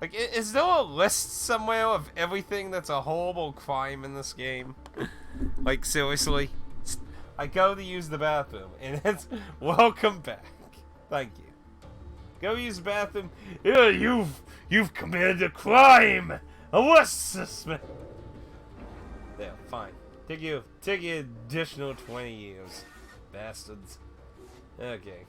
Like, is there a list somewhere of everything that's a horrible crime in this game? Like, seriously? I go to use the bathroom, and it's welcome back. Thank you. Go use the bathroom. Yeah, you've committed a crime. Arrest suspect. There, fine. Take you additional 20 years, bastards. Okay.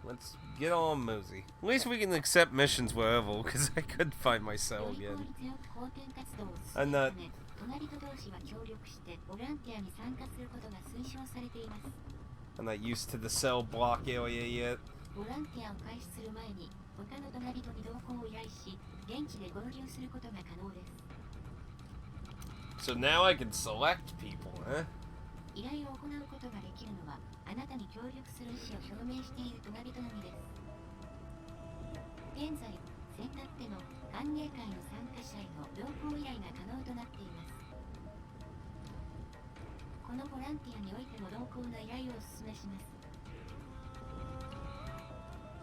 Let's get on mosey. At least we can accept missions wherever, because I could find my cell again. I'm not... I'm not used to the cell block area yet. So now I can select people, huh? 依頼を行うことができるのはあなたに協力する意思を表明している隣人のみです。現在、先立っての歓迎会の参加者への同行依頼が可能となっています。このボランティアにおいても同行の依頼をお勧めします。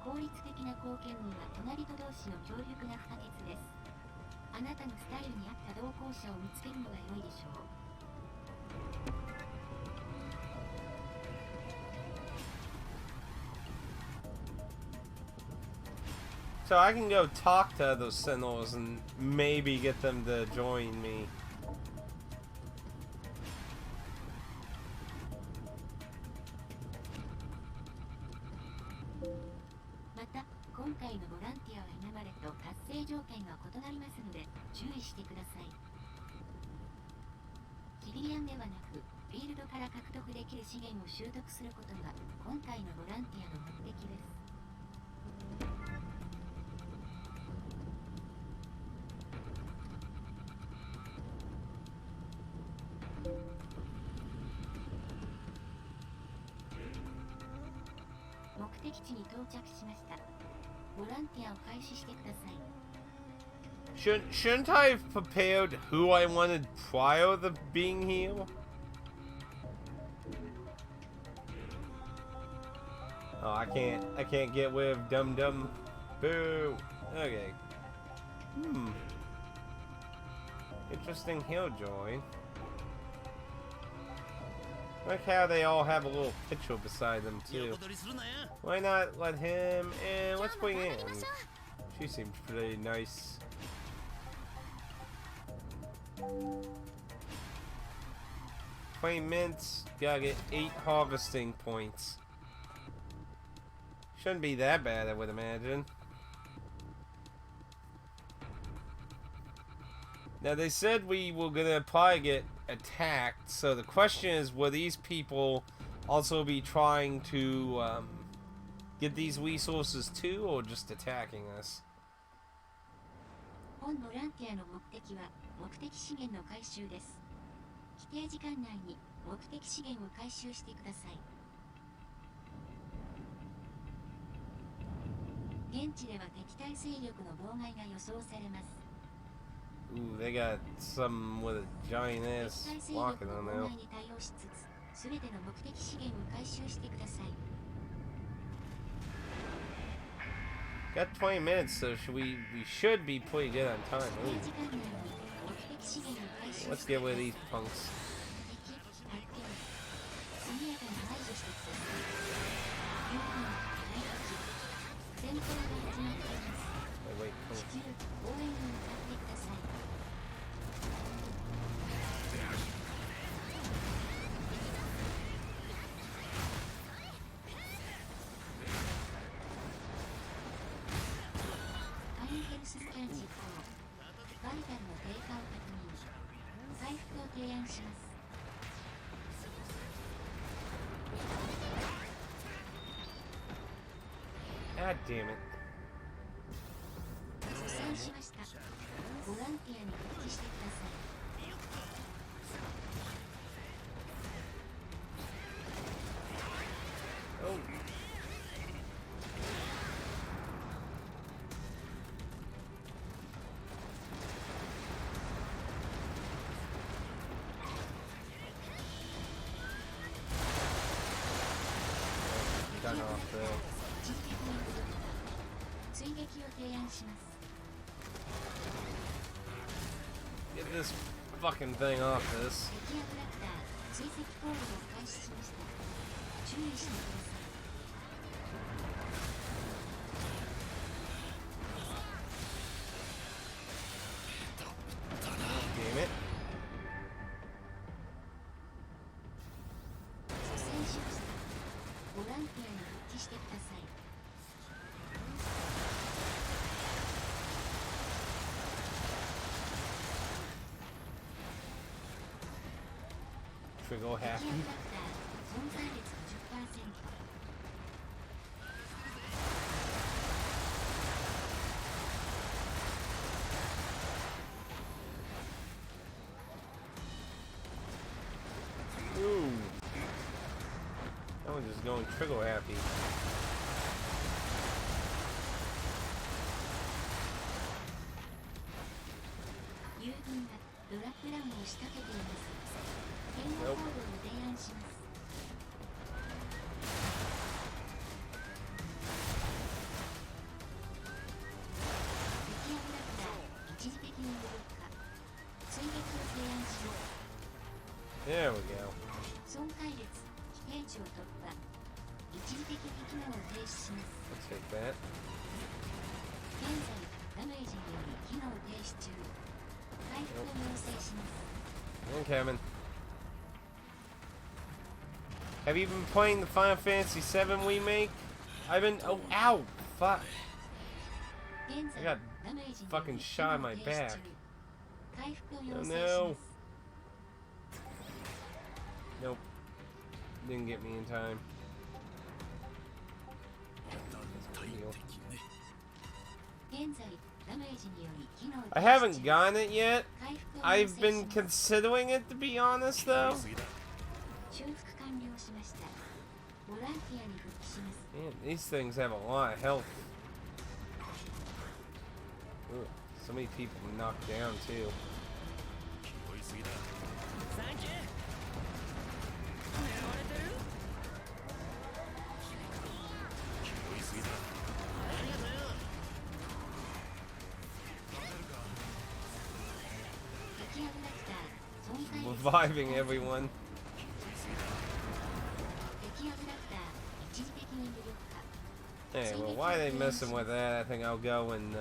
効率的な貢献には隣人同士の協力が不可欠です。あなたのスタイルに合った同行者を見つけるのが良いでしょう。So I can go talk to those sentinels and maybe get them to join me. Shouldn't I have prepared who I wanted prior to being here? Oh, I can't get with Dum Dum. Boo. Okay. Interesting hill joy. Like how they all have a little picture beside them too. Why not let him and let's bring in. She seems pretty nice. 20 minutes, gotta get 8 harvesting points. Shouldn't be that bad, I would imagine. Now they said we were gonna probably get attacked, so the question is, will these people also be trying to get these resources too, or just attacking us? 本ボランティアの目的は目的資源の回収です。規定時間内に目的資源を回収してください。現地では敵対勢力の妨害が予想されます。Ooh, they got some with a giant ass walking on now. Got 20 minutes, so we should be pretty good on time. Ooh. Let's get rid of these punks. Wait, cool. God damn it. Oh. kind of off though. Get this fucking thing off this. Damn it. Trigger happy. Ooh. That one's just going trigger happy. Nope. There we go. Let's take that. Nope. Incoming. Have you been playing the Final Fantasy VII remake? I've been. Oh, ow! Fuck. I got fucking shot in my back. Oh no. Nope. Didn't get me in time. I haven't gotten it yet. I've been considering it, to be honest, though. Man, these things have a lot of health. Ooh, so many people knocked down, too. Reviving everyone. Hey, well, why are they messing with that? I think I'll go and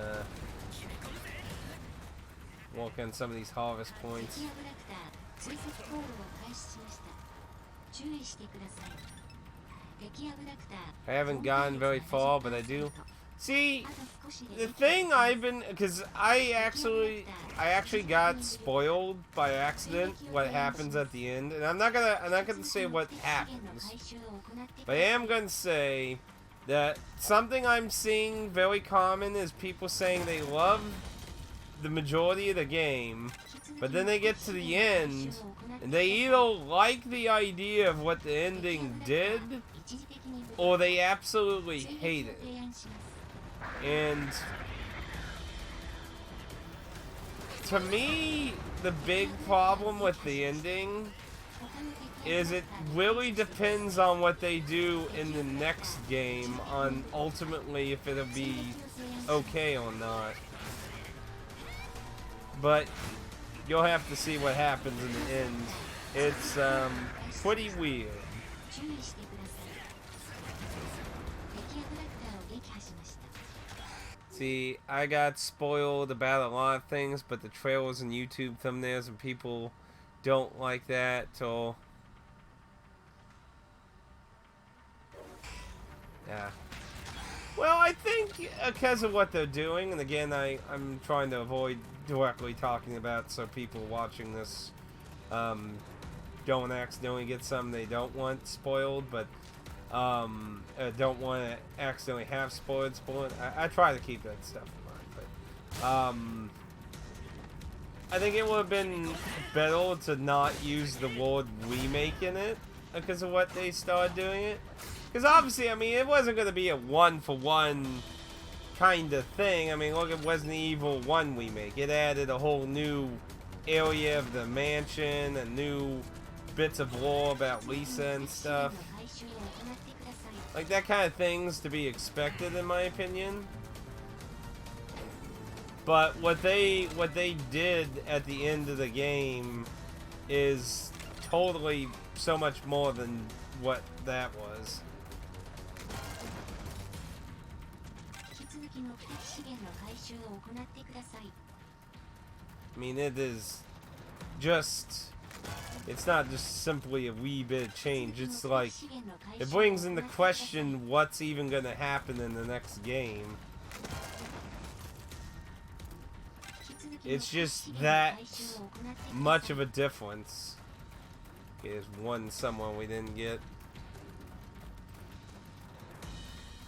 walk on some of these harvest points. I haven't gotten very far, but I do. See, the thing I've been, because I actually got spoiled by accident what happens at the end, and I'm not gonna say what happens, but I am gonna say that something I'm seeing very common is people saying they love the majority of the game, but then they get to the end and they either like the idea of what the ending did, or they absolutely hate it. And to me, the big problem with the ending is it really depends on what they do in the next game on ultimately if it'll be okay or not. But you'll have to see what happens in the end. It's pretty weird. See, I got spoiled about a lot of things, but the trailers and YouTube thumbnails and people don't like that, so yeah. Well, I think because of what they're doing, and again, I'm trying to avoid directly talking about so people watching this don't accidentally get something they don't want spoiled, but don't want to accidentally have spoiled. I try to keep that stuff in mind, but I think it would have been better to not use the word remake in it because of what they started doing it. Because obviously, I mean, it wasn't going to be a one-for-one kind of thing. I mean, look at Resident Evil 1 remake. It added a whole new area of the mansion and new bits of lore about Lisa and stuff. Like, that kind of thing's to be expected, in my opinion. But what they did at the end of the game is totally so much more than what that was. I mean, it is just... It's not just simply a wee bit of change. It's like... It brings into question what's even going to happen in the next game. It's just that much of a difference. Okay, there's someone we didn't get.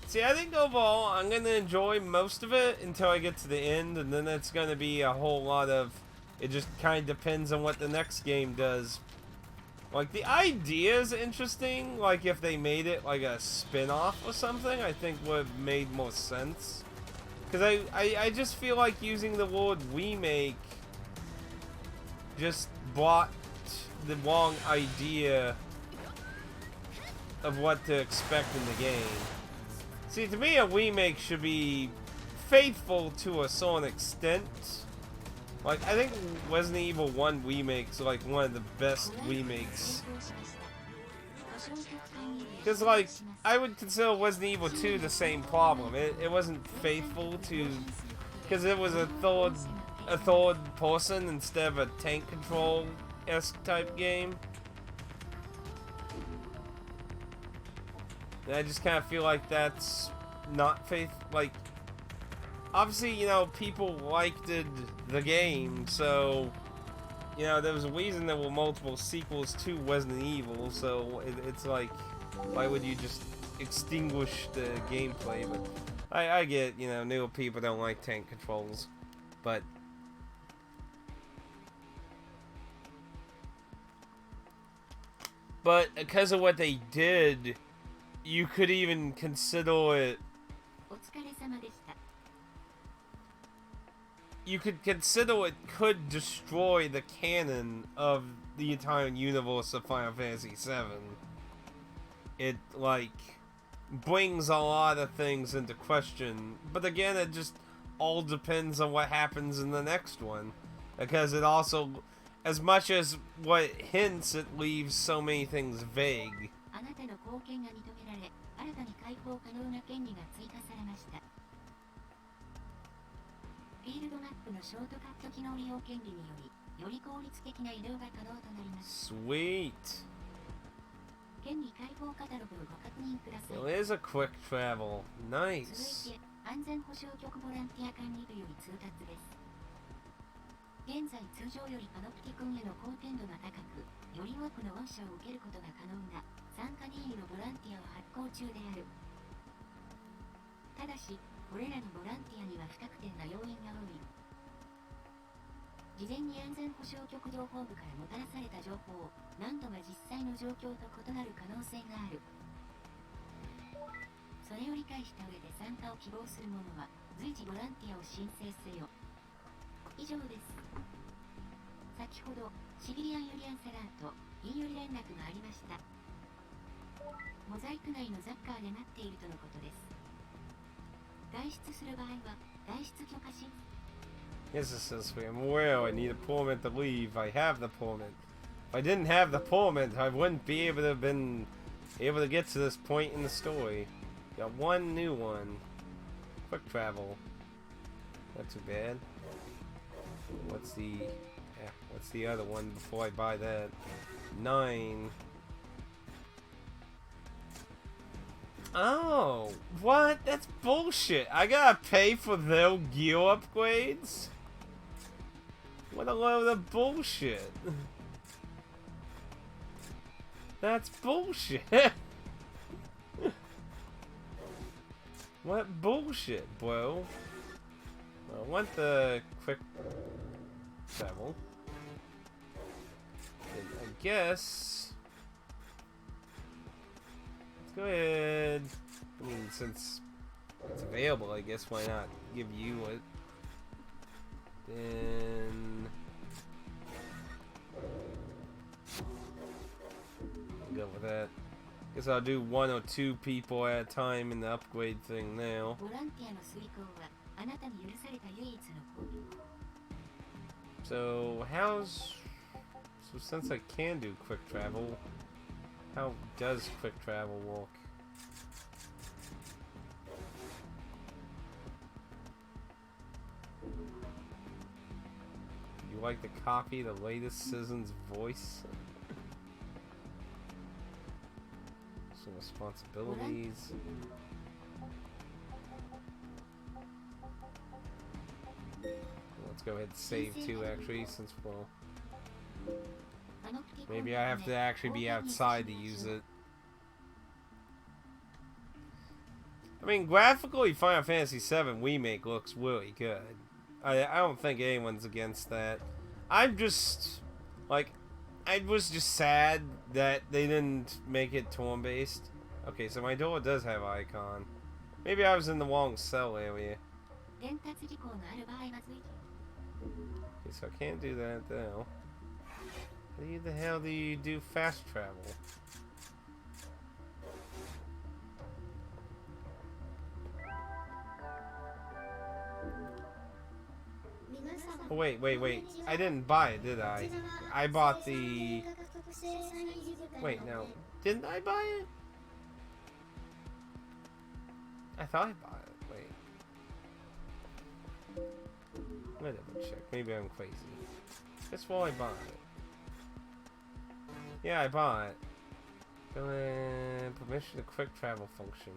See, I think overall, I'm going to enjoy most of it until I get to the end, and then it's going to be a whole lot of... It just kind of depends on what the next game does. Like, the idea is interesting. Like, if they made it like a spin-off or something, I think would have made more sense. Because I just feel like using the word remake just brought the wrong idea of what to expect in the game. See, to me, a remake should be faithful to a certain extent. Like, I think Resident Evil 1 remake's like one of the best remakes. Because, like, I would consider Resident Evil 2 the same problem. It wasn't faithful to... Because it was a third person instead of a tank control-esque type game. And I just kind of feel like that's not like... Obviously, you know, people liked the game, so... You know, there was a reason there were multiple sequels to Resident Evil, so it's like... Why would you just extinguish the gameplay? But I get, you know, newer people don't like tank controls, but because of what they did, you could even consider it. You could consider it could destroy the canon of the entire universe of Final Fantasy VII. It, like, brings a lot of things into question. But again, it just all depends on what happens in the next one. Because it also, as much as what it hints, it leaves so many things vague. Sweet. Well, there's a quick travel. Nice. Yes, it says for him. Well, I need a permit to leave. I have the permit. If I didn't have the permit, I wouldn't be able to get to this point in the story. Got one new one. Quick travel. Not too bad. What's the other one before I buy that? 9. Oh, what? That's bullshit. I gotta pay for their gear upgrades? What a load of bullshit. That's bullshit. What bullshit, bro? I want the quick travel. And I guess... Let's go ahead. I mean, since it's available, I guess why not give you it. Then... go with that. Guess I'll do 1 or 2 people at a time in the upgrade thing now. So since I can do quick travel, how does quick travel work? You like to copy the latest citizen's voice? Some responsibilities. Let's go ahead and save too, actually, since, well, maybe I have to actually be outside to use it. I mean, graphically, Final Fantasy VII Remake looks really good. I don't think anyone's against that. I'm just, like, I was just sad that they didn't make it turn-based. Okay, so my door does have icon. Maybe I was in the wrong cell area. Okay, so I can't do that though. How the hell do you do fast travel? Oh, wait. I didn't buy it, did I? I bought the... Wait, no. Didn't I buy it? I thought I bought it. Wait. Let me double check. Maybe I'm crazy. That's why I bought it. Yeah, I bought it. Permission to quick travel function.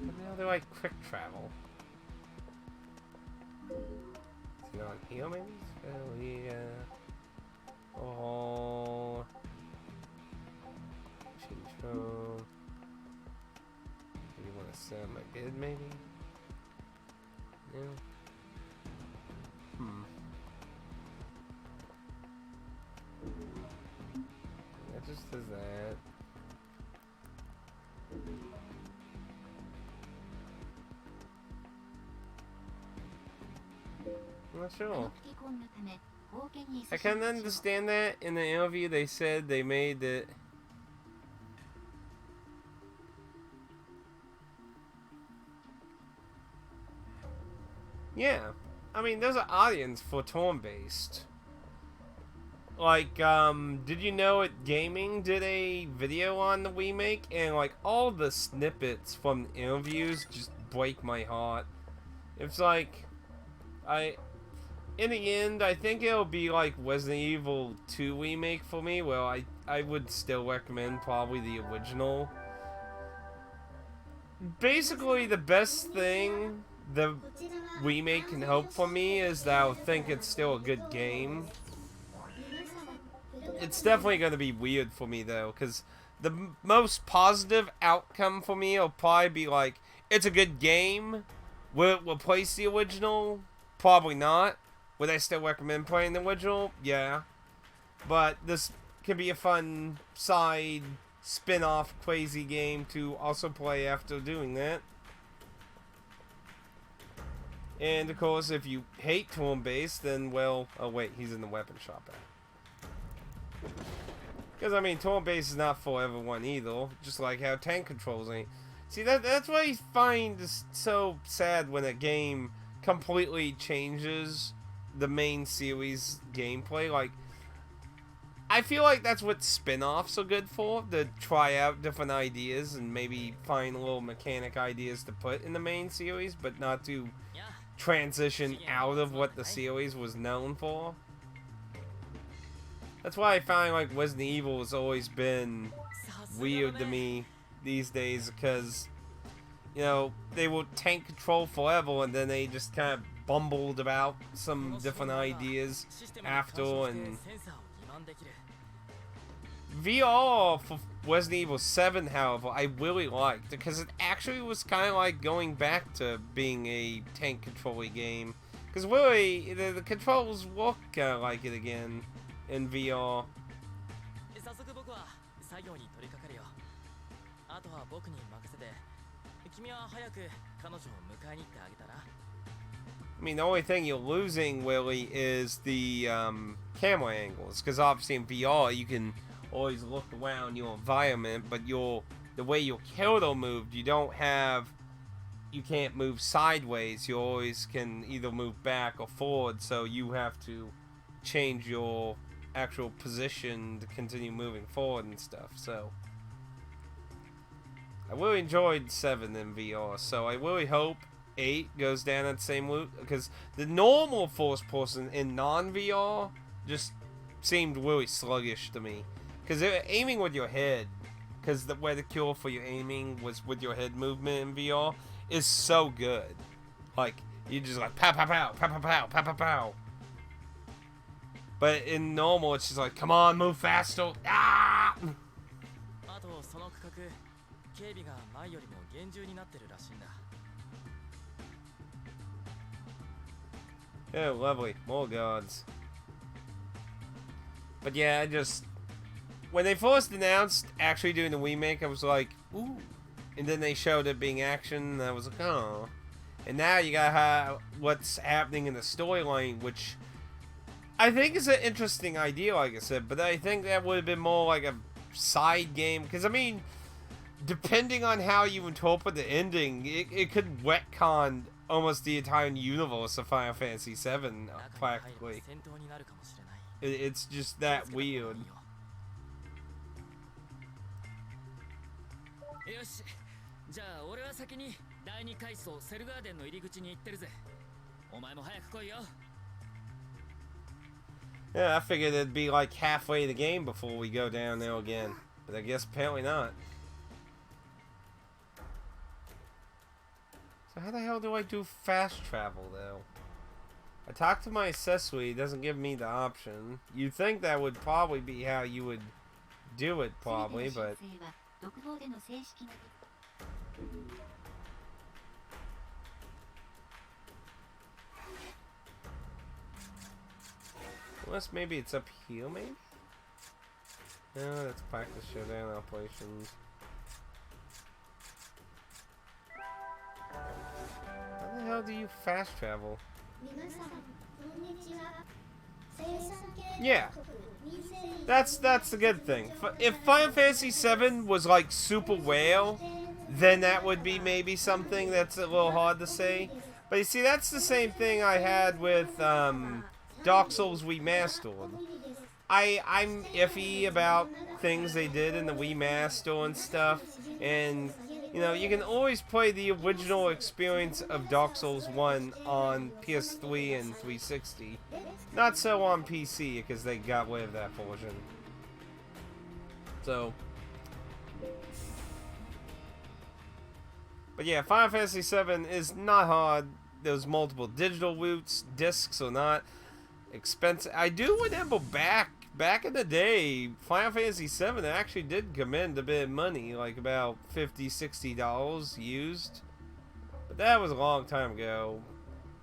What the hell do I quick travel? Is it on here maybe? Oh yeah. Oh. Change phone. You want to send my bid maybe? No. That just does that. I'm not sure. I can understand that. In the interview they said they made it. Yeah. I mean, there's an audience for turn-based. Like, did you know it Gaming did a video on the remake, and like all the snippets from the interviews just break my heart. It's like, in the end, I think it'll be like Resident Evil 2 remake for me. Well, I would still recommend probably the original. Basically, the best thing the remake can hope for me is that I think it's still a good game. It's definitely going to be weird for me, though, because the most positive outcome for me will probably be like, it's a good game. Will it replace the original? Probably not. Would I still recommend playing the original? Yeah. But this can be a fun side spin-off crazy game to also play after doing that. And of course, if you hate turn-based, then, well, oh wait, he's in the weapon shop. Because, I mean, turn-based is not for everyone either. Just like how tank controls ain't. See, that's what I find is so sad when a game completely changes the main series gameplay. Like, I feel like that's what spin-offs are good for. To try out different ideas and maybe find little mechanic ideas to put in the main series, but not to transition out of what the series was known for. That's why I find like Resident Evil has always been weird to me these days, because, you know, they will tank control forever and then they just kind of bumbled about some different ideas after. And VR for Resident Evil 7, however, I really liked, because it actually was kind of like going back to being a tank control game, because really the controls look kind of like it again in VR. I mean, the only thing you're losing, really, is the camera angles, because obviously in VR you can always look around your environment, but the way your character moved, you can't move sideways. You always can either move back or forward, so you have to change your actual position to continue moving forward and stuff. So I really enjoyed 7 in VR, so I really hope 8 goes down that same route, because the normal first person in non-VR just seemed really sluggish to me, because they're aiming with your head, because where the cure for your aiming was with your head movement in VR is so good. Like, you just like pow pow pow pow pow pow pow pow pow. But in normal, it's just like, come on, move faster. Ah! Oh, lovely. More gods. But yeah, when they first announced actually doing the remake, I was like, ooh. And then they showed it being action, and I was like, oh. And now you got what's happening in the storyline, which I think is an interesting idea, like I said, but I think that would have been more like a side game, because I mean, depending on how you interpret the ending, it could retcon almost the entire universe of Final Fantasy VII, practically. It's just that weird. Yeah, I figured it'd be like halfway the game before we go down there again, but I guess apparently not. So how the hell do I do fast travel, though? I talked to my accessory, it doesn't give me the option. You'd think that would probably be how you would do it, probably, but... Unless maybe it's up here, maybe? No, that's practice showdown operations. How the hell do you fast travel? Yeah. That's the good thing. If Final Fantasy VII was like super whale, then that would be maybe something that's a little hard to say. But you see, that's the same thing I had with Dark Souls Remastered. I'm iffy about things they did in the remaster and stuff, and you know, you can always play the original experience of Dark Souls 1 on PS3 and 360. Not so on PC, because they got rid of that version. So, but yeah, Final Fantasy VII is not hard. There's multiple digital routes, discs or not. Expensive. I do remember back in the day, Final Fantasy VII actually did command a bit of money, like about $50–$60 used. But that was a long time ago.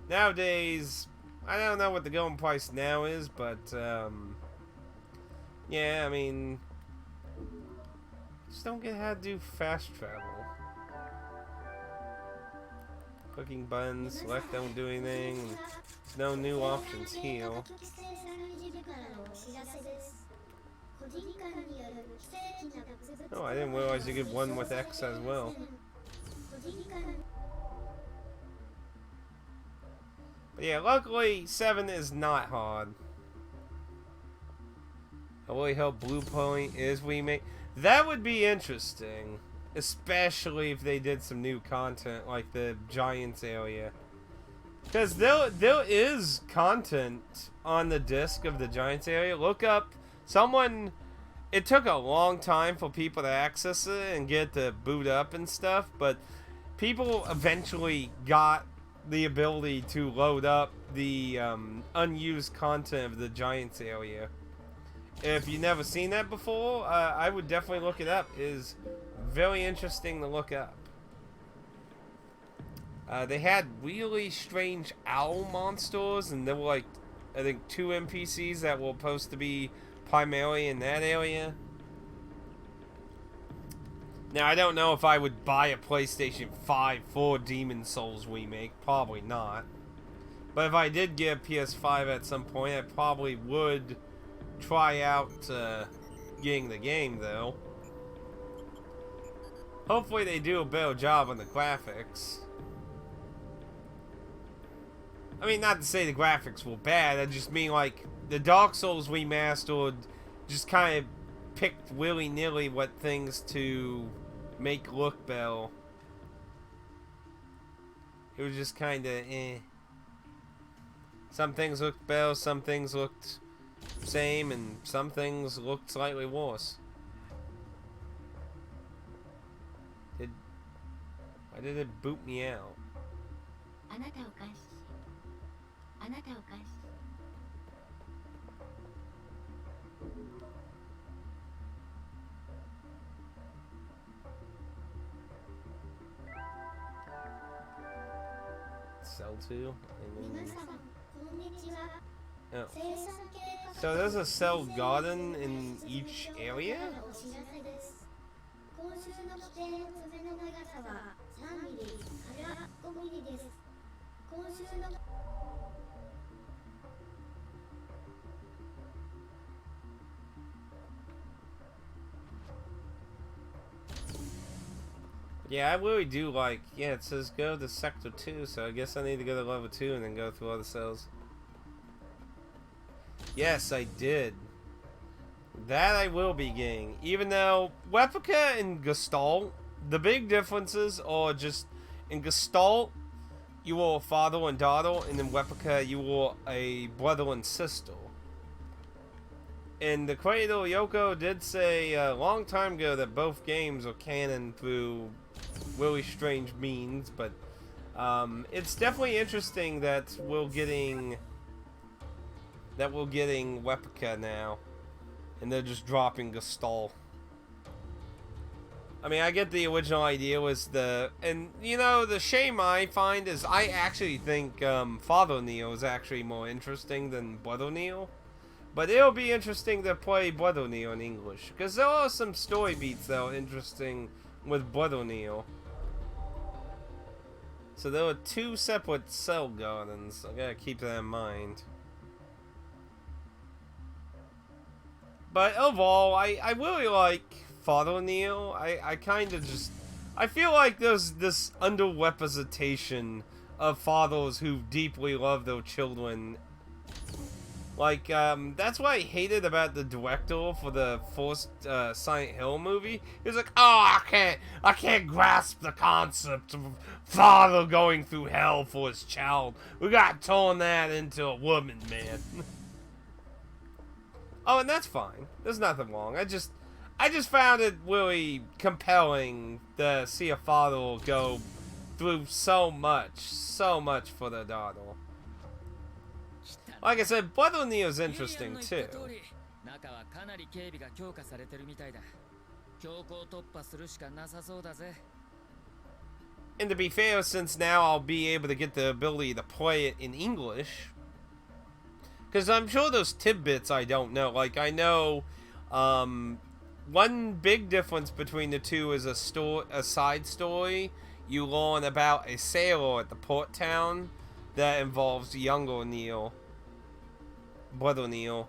Nowadays, I don't know what the going price now is, but yeah, I mean, just don't get how to do fast travel. Clicking buttons, select, don't do anything. There's no new options here. Oh, I didn't realize you could one with X as well. But yeah, luckily 7 is not hard. I really hope Blue Point is remake. That would be interesting. Especially if they did some new content like the Giants area. Because there is content on the disc of the Giants area. Look up someone. It took a long time for people to access it and get to boot up and stuff, but people eventually got the ability to load up the unused content of the Giants area. If you've never seen that before, I would definitely look it up. It is very interesting to look up. They had really strange owl monsters, and there were like, I think 2 NPCs that were supposed to be primarily in that area. Now, I don't know if I would buy a PlayStation 5 for Demon Souls remake. Probably not. But if I did get a PS5 at some point, I probably would try out getting the game, though. Hopefully they do a better job on the graphics. I mean, not to say the graphics were bad, I just mean, like, the Dark Souls remastered just kind of picked willy-nilly what things to make look better. It was just kind of, eh. Some things looked better, some things looked same, and some things looked slightly worse. Why did it boot me out? Sell to? Oh. So there's a cell garden in each area? Yeah, I really do like, yeah, it says go to Sector 2, so I guess I need to go to level 2 and then go through all the cells. Yes, I did. That I will be getting. Even though Replica and Gestalt, the big differences are just, in Gestalt, you were a father and daughter, and in Replica, you were a brother and sister. And the creator Yoko did say a long time ago that both games are canon through really strange means, but it's definitely interesting that we're getting Replica now, and they're just dropping Gestalt. I mean, I get the original idea was and you know, the shame I find is I actually think Father Neo is actually more interesting than Brother Neo. But it'll be interesting to play Brother Neo in English, because there are some story beats that are interesting with Brother Neo. So there are 2 separate cell gardens. I gotta keep that in mind. But overall, I really like Father Neo. I kind of just, I feel like there's this underrepresentation of fathers who deeply love their children. Like, that's what I hated about the director for the first Silent Hill movie. He was like, oh, I can't grasp the concept of father going through hell for his child. We gotta turn that into a woman, man. Oh, and that's fine. There's nothing wrong. I just found it really compelling to see a father go through so much for their daughter. Like I said, Brother Neo's interesting too. And to be fair, since now I'll be able to get the ability to play it in English, because I'm sure there's tidbits I don't know. Like, I know one big difference between the two is a side story. You learn about a sailor at the port town that involves younger Neo. Brother Neo.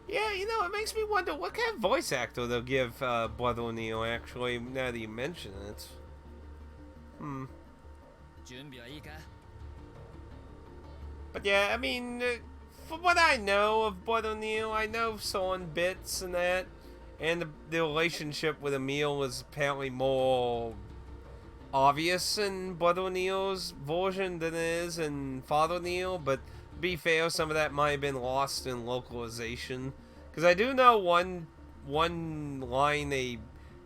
Yeah, you know, it makes me wonder what kind of voice actor they'll give Brother Neo, actually, now that you mention it. But yeah, I mean, from what I know of Brother Neo, I know certain bits and that, and the relationship with Emil is apparently more obvious in Brother Neo's version than it is in Father Neo, but to be fair, some of that might have been lost in localization. Because I do know one line they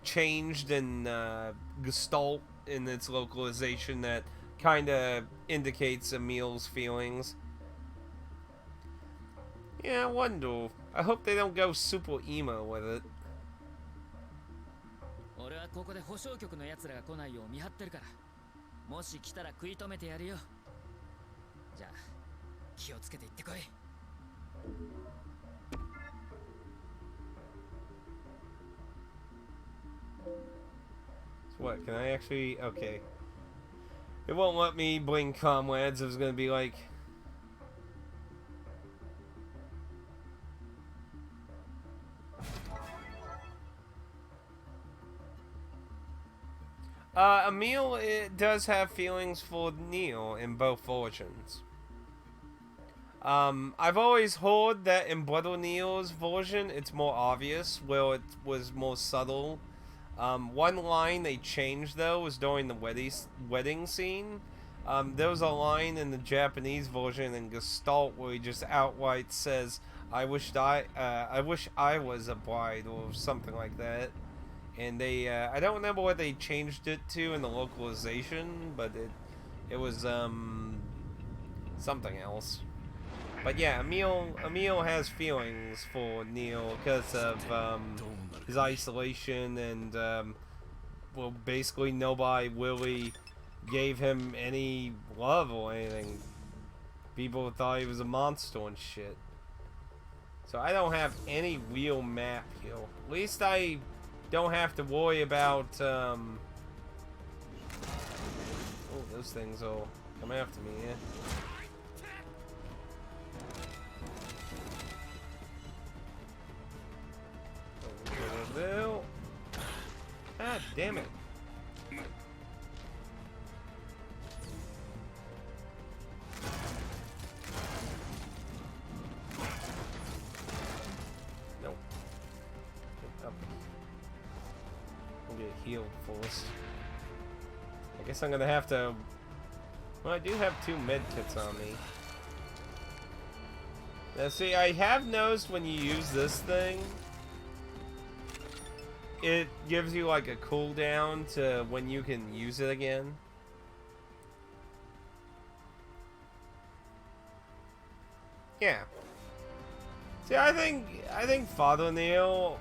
changed in Gestalt in its localization that kind of indicates Emil's feelings. Yeah, I wonder. I hope they don't go super emo with it. What, can I actually... Okay. It won't let me bring comrades. It was gonna be like... Emil it does have feelings for Neil in both versions. I've always heard that in Brother Neil's version, it's more obvious, where it was more subtle. One line they changed, though, was during the wedding scene. There was a line in the Japanese version in Gestalt where he just outright says, I wish I was a bride," or something like that. And they, I don't remember what they changed it to in the localization, but it was, something else. But yeah, Emil has feelings for Neil because of his isolation and well, basically nobody really gave him any love or anything. People thought he was a monster and shit. So I don't have any real map here. At least I don't have to worry about oh, those things will come after me, yeah. God damn it. Nope. I'll get healed first. I guess I'm gonna have to... Well, I do have 2 med kits on me. Now see, I have noticed when you use this thing, it gives you like a cooldown to when you can use it again. Yeah. See, I think Father Neil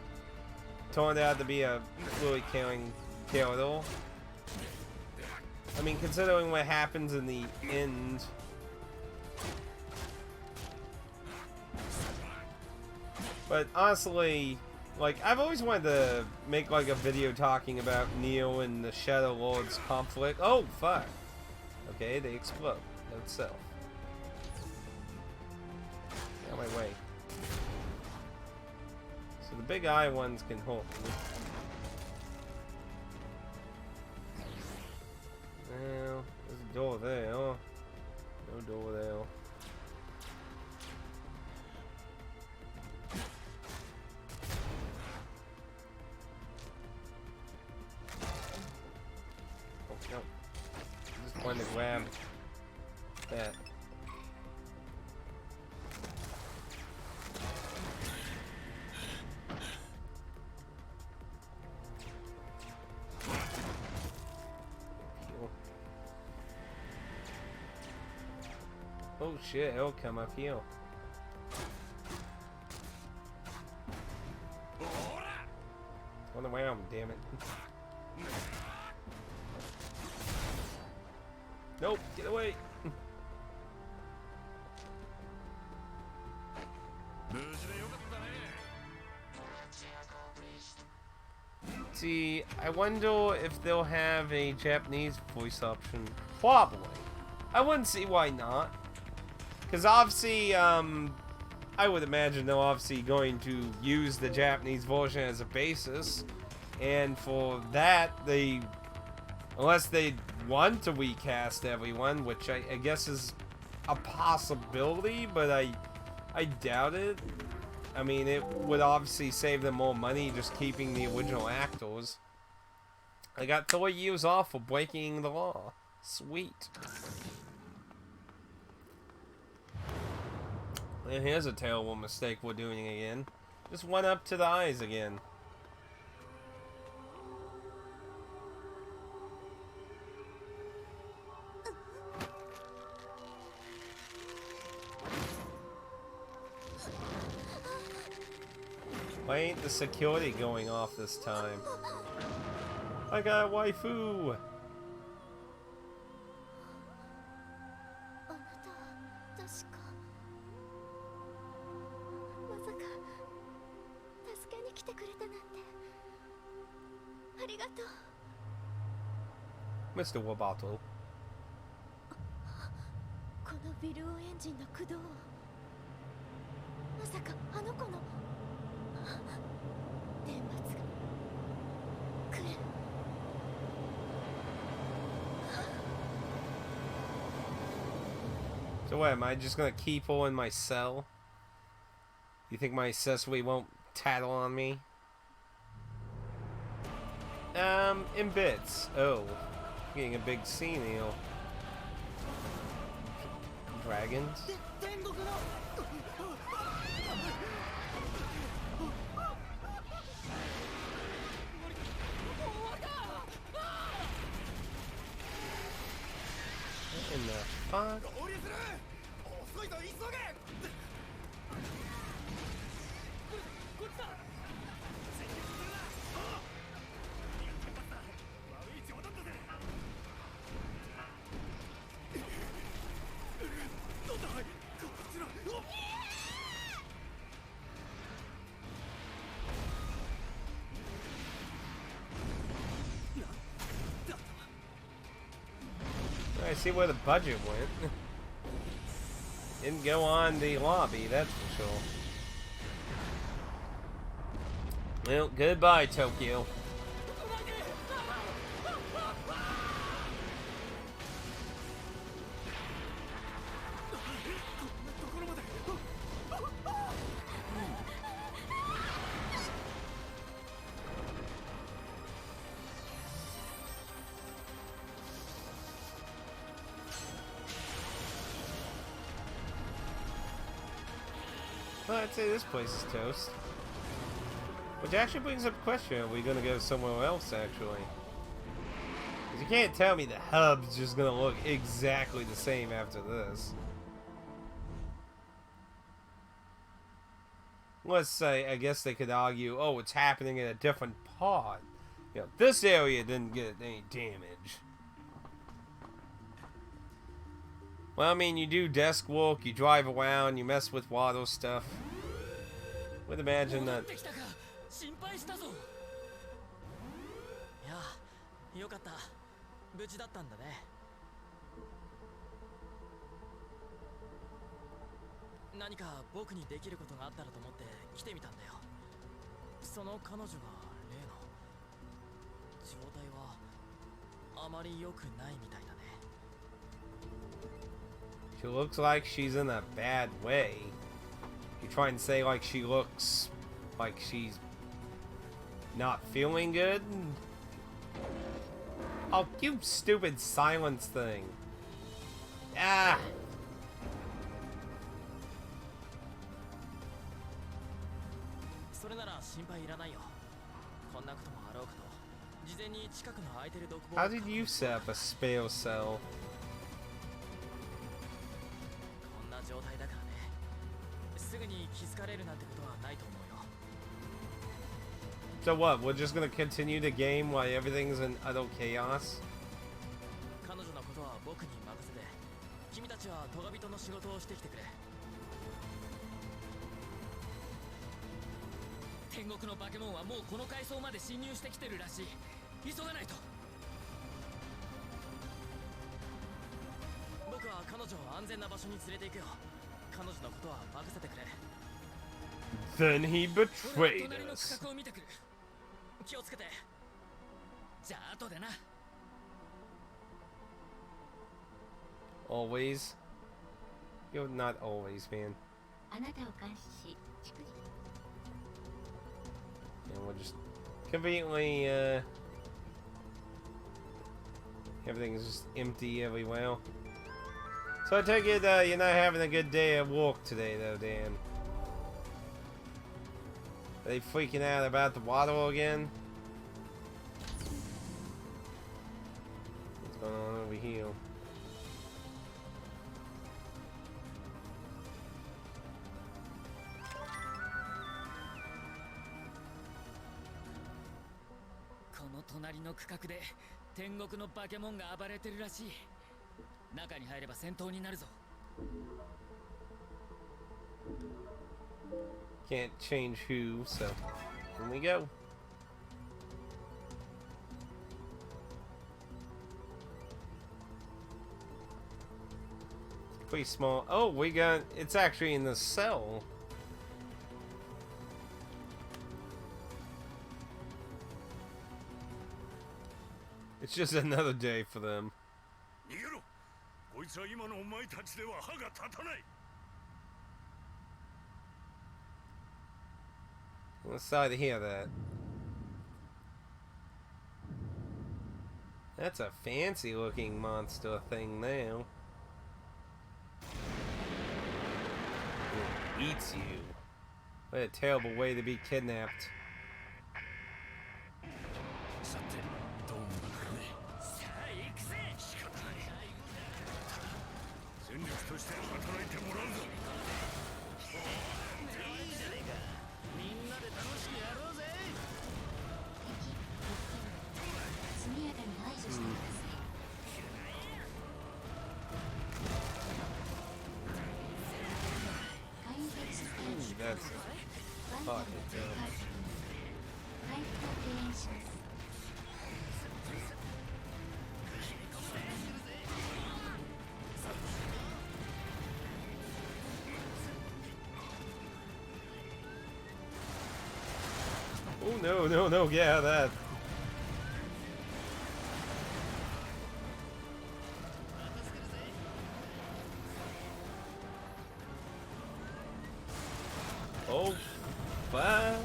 turned out to be a really caring character. I mean, considering what happens in the end. But honestly, like, I've always wanted to make, like, a video talking about Neil and the Shadow Lord's conflict. Oh, fuck. Okay, they explode. Note self. Get out of my way. So the big eye ones can hold me. Well, there's a door there. No door there. Nope. Just wanted to grab that. Oh shit, it'll come up here. On the way home, damn it. Nope, get away! See, I wonder if they'll have a Japanese voice option. Probably. I wouldn't see why not. Because obviously, I would imagine they're obviously going to use the Japanese version as a basis. And for that, unless they want to recast everyone, which I guess is a possibility, but I doubt it. I mean, it would obviously save them more money just keeping the original actors. I got 3 years off for breaking the law. Sweet. And here's a terrible mistake we're doing again. Just went up to the eyes again. Why ain't the security going off this time? I got a waifu! Mr. Wabato. このビルオエンジンの駆動、まさかあの子の天罰が来る。So what, am I just gonna keyhole in my cell? You think my accessory won't tattle on me? In bits. Oh. Getting a big scene here. Dragons? What in the fuck? I see where the budget went. Didn't go on the lobby, that's for sure. Well, goodbye, Tokyo. Well, I'd say this place is toast. Which actually brings up a question, are we gonna go somewhere else, actually? Because you can't tell me the hub's just gonna look exactly the same after this. Let's say, I guess they could argue, oh, it's happening in a different part. You know, this area didn't get any damage. Well, I mean, you do desk work, you drive around, you mess with water stuff. Would imagine that. よかった。無事だったんだね。何か僕にできることがあったらと思って来てみたんだよ。その彼女が例の状態はあまり良くないみたいだね。She looks like she's in a bad way. You trying to say like she looks like she's not feeling good? Oh, you stupid silence thing. Ah! それなら心配いらないよ。こんなこともあろうかと。事前に近くの空いてる独房。 How did you set up a spare cell? こんな状態だからね。すぐに気づかれるなんてことはないと思うよ。 So what? We're just gonna continue the game while everything's in utter chaos? 彼女のことは僕に任せて、君たちはトガビトの仕事をしてきてくれ。天国の化け物はもうこの階層まで侵入してきてるらしい。急がないと。僕は彼女を安全な場所に連れて行くよ。彼女のことは任せてくれ。 Then he betrayed 隣の us. 区画を見てくる。気をつけて。じゃあ後でな。 Always? You're not always, man. あなたを監視し、逐次 And we'll just conveniently, everything's just empty everywhere. So I take it, you're not having a good day at work today, though, Dan. Are they freaking out about the water again? What's going on over here?この隣の区画で天国の化け物が暴れてるらしい。中に入れば戦闘になるぞ。 Can't change who, so here we go. Pretty small. Oh, we got. It's actually in the cell. It's just another day for them. こいつは今のお前たちでは歯が立たない。 I'm sorry to hear that. That's a fancy looking monster thing now. It eats you. What a terrible way to be kidnapped. さてどうなるかね。さあ行くぜ。仕方ない。戦力として働いてもらうぞ。いいじゃねえか。みんなで楽しくやろうぜ。速やかに排除してください。回復システム That's ワンタンの追加回復を提案します。 Oh no, no, no, get out of that. Oh, bye.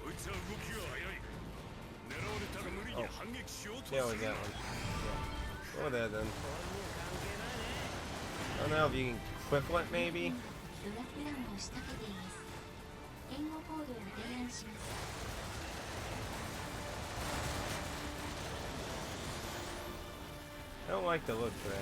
こいつは動きが早い。狙われたら無理に反撃しようとす Yeah, る。 we got one. Yeah. Go there then. I don't know if you can equip it maybe? ドラプランを仕掛けています。援護行動を提案します。 I don't like the look for that.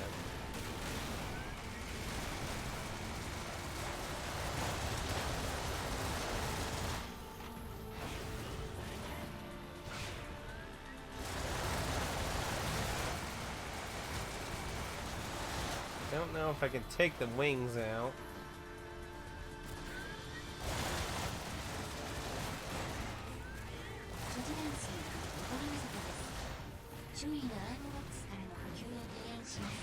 I don't know if I can take the wings out. 所持弾数残りわずかです。周囲のアームボックスからの補給を提案します。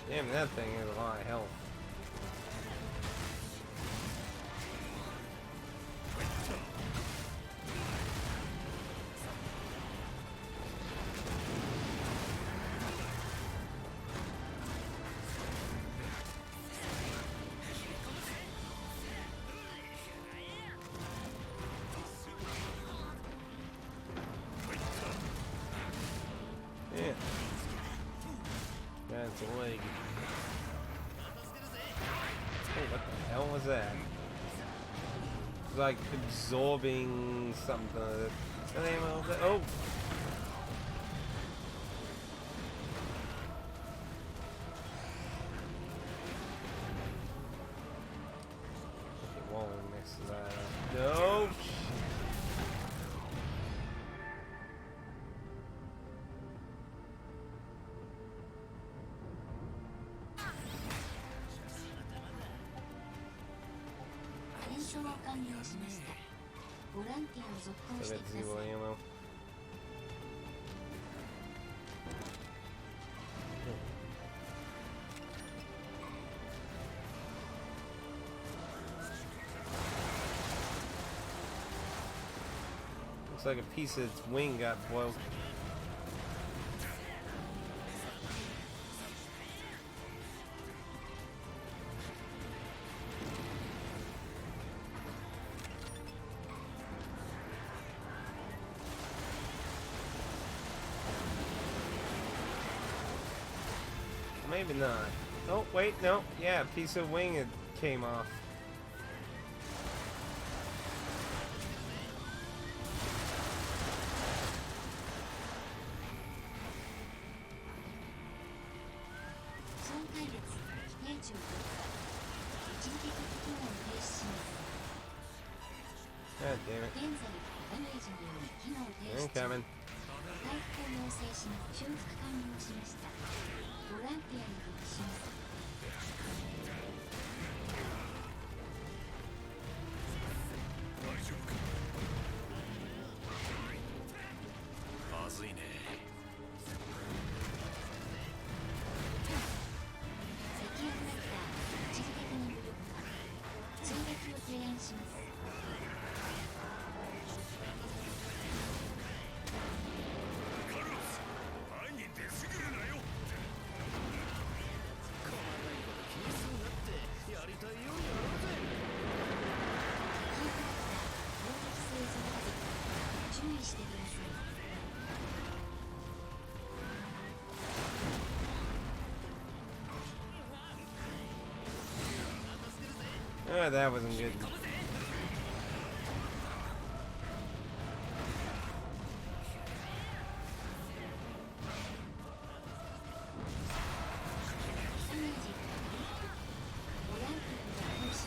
Damn, that thing has a lot of health. Yeah. That's a leg. Oh, what the hell was that? It was like absorbing something. The name of it. Oh! Okay, wall next to that. No! So that's zero ammo. Looks like a piece of its wing got broke. Maybe not. Oh, wait, no. Yeah, a piece of wing it came off. God damn it. I'm coming. 回復を要請します。修復完了しました。ボランティアに復帰します。大丈夫か。まずいね。してください。 Ah, that wasn't good. ダメージボランティアに行使。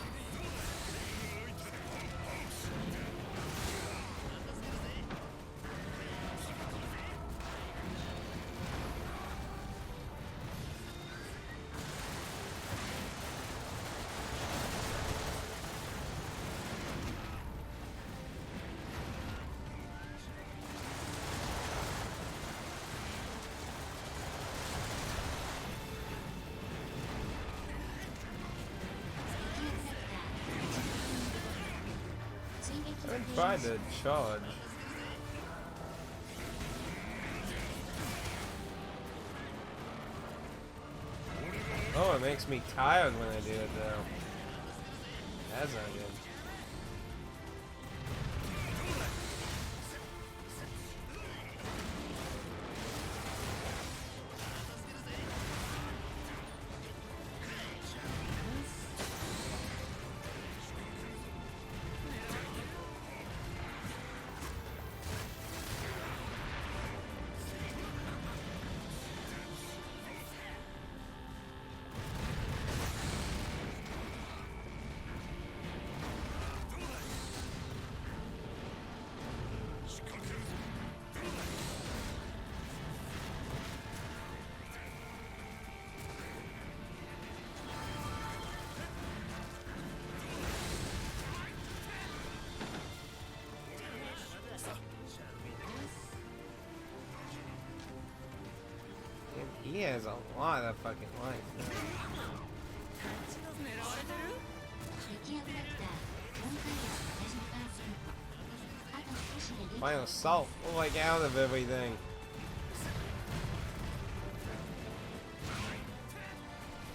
I tried to charge. Oh, it makes me tired when I do it though. That's not good. He has a lot of fucking life. 敵役だった4回列 70%。 あと少しで撃 Final assault, like out of everything.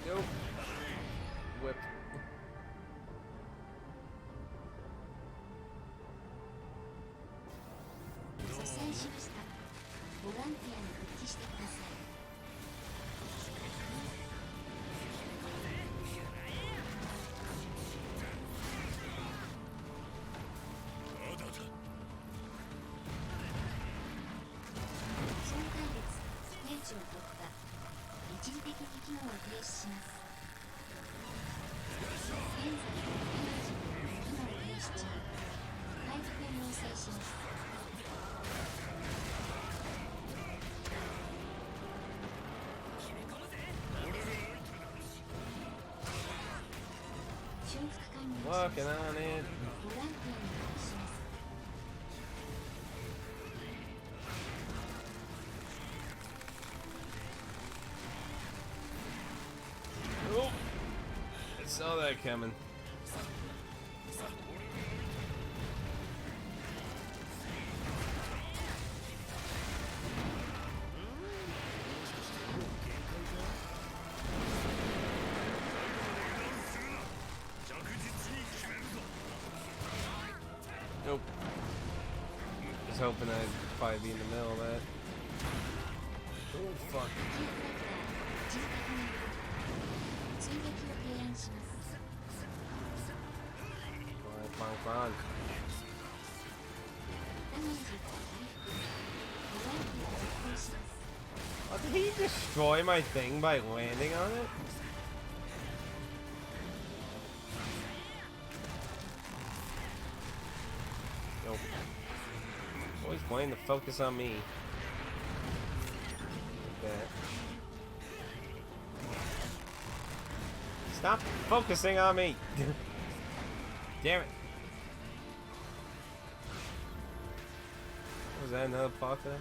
Nope. Whip. 蘇生しました。ボランティアに復帰してください。 損壊列ステージを突破。一時的に機能を停止します。現在エナジー機能停止中。回復を要請します。修復完了します。 Working on it. ボランティアに復帰します。 Oh, I saw that coming. Nope. Was hoping I'd probably be in the middle of that. Oh fuck. 追撃を提案します。 Fine. ダメージ回復。ボランティアを実行します。 Oh, did he destroy my thing by landing on it? Nope. Always wanting to focus on me. Like that. Stop focusing on me! Damn it! Was that another pot there?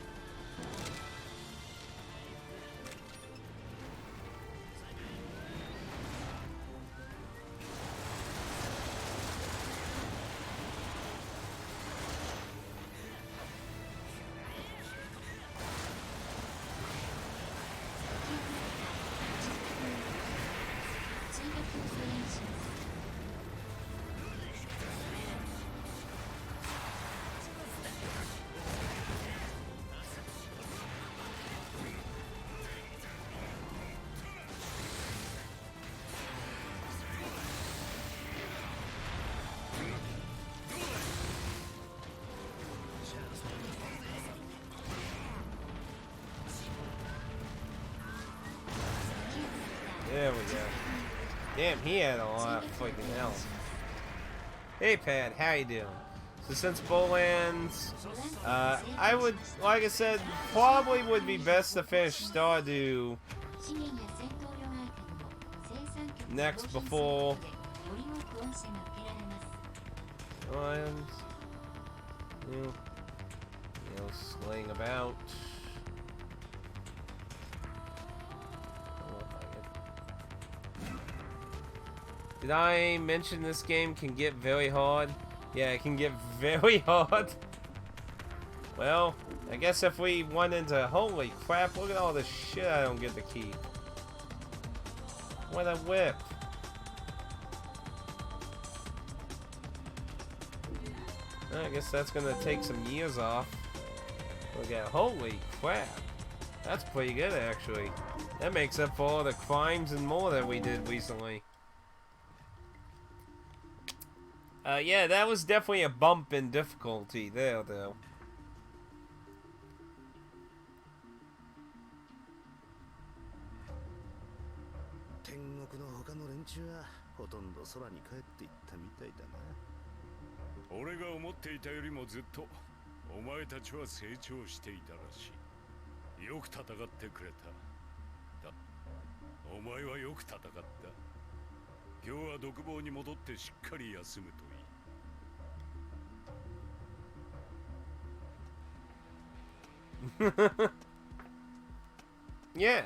Damn, he had a lot of freaking health. Hey, Pat, how you doing? So since Bowlands, I would, like I said, probably would be best to finish Stardew next before Lions. You know, slaying about. Did I mention this game can get very hard? Yeah, it can get very hard. Well, I guess if we went into... Holy crap, look at all this shit I don't get to keep. What a whip. I guess that's gonna take some years off. Look at... Holy crap. That's pretty good, actually. That makes up for all the crimes and more that we did recently. Yeah, that was definitely a bump in difficulty there, though. 天国の他の連中はほとんど空に帰っていったみたいだな。俺が思っていたよりもずっとお前たちは成長していたらしい。よく戦ってくれた。お前はよく戦った。今日は独房に戻ってしっかり休むといい。 Yeah.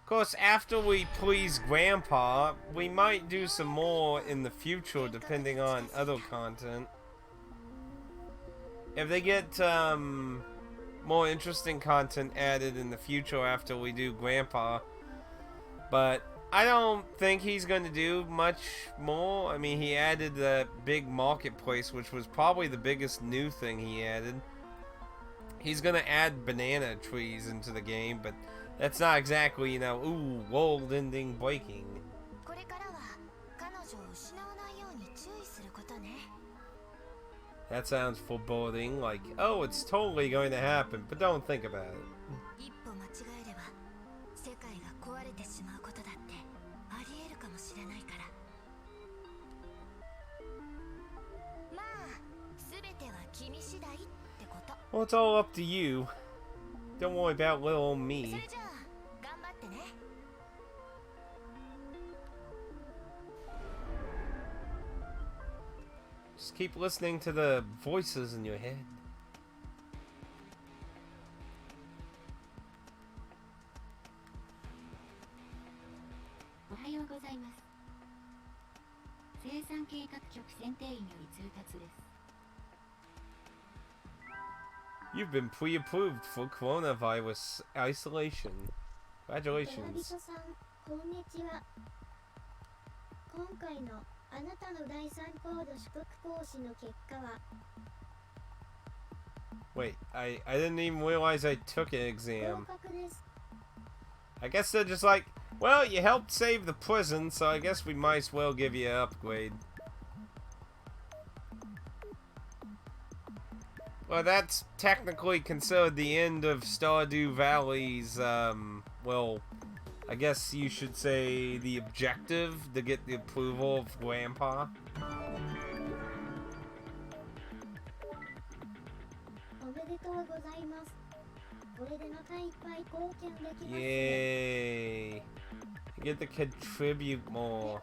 Of course, after we please Grandpa, we might do some more in the future depending on other content. If they get more interesting content added in the future after we do Grandpa. But I don't think he's going to do much more. I mean, he added the big marketplace, which was probably the biggest new thing he added. He's going to add banana trees into the game, but that's not exactly, you know, ooh, world-ending breaking. That sounds foreboding, like, oh, it's totally going to happen, but don't think about it. Well, it's all up to you. Don't worry about little old me. Just keep listening to the voices in your head. You've been pre-approved for coronavirus isolation. Congratulations. Wait, I didn't even realize I took an exam. I guess they're just like, well, you helped save the prison, so I guess we might as well give you an upgrade. Well, that's technically considered the end of Stardew Valley's, well, I guess you should say the objective to get the approval of Grandpa. Yay! You get to contribute more.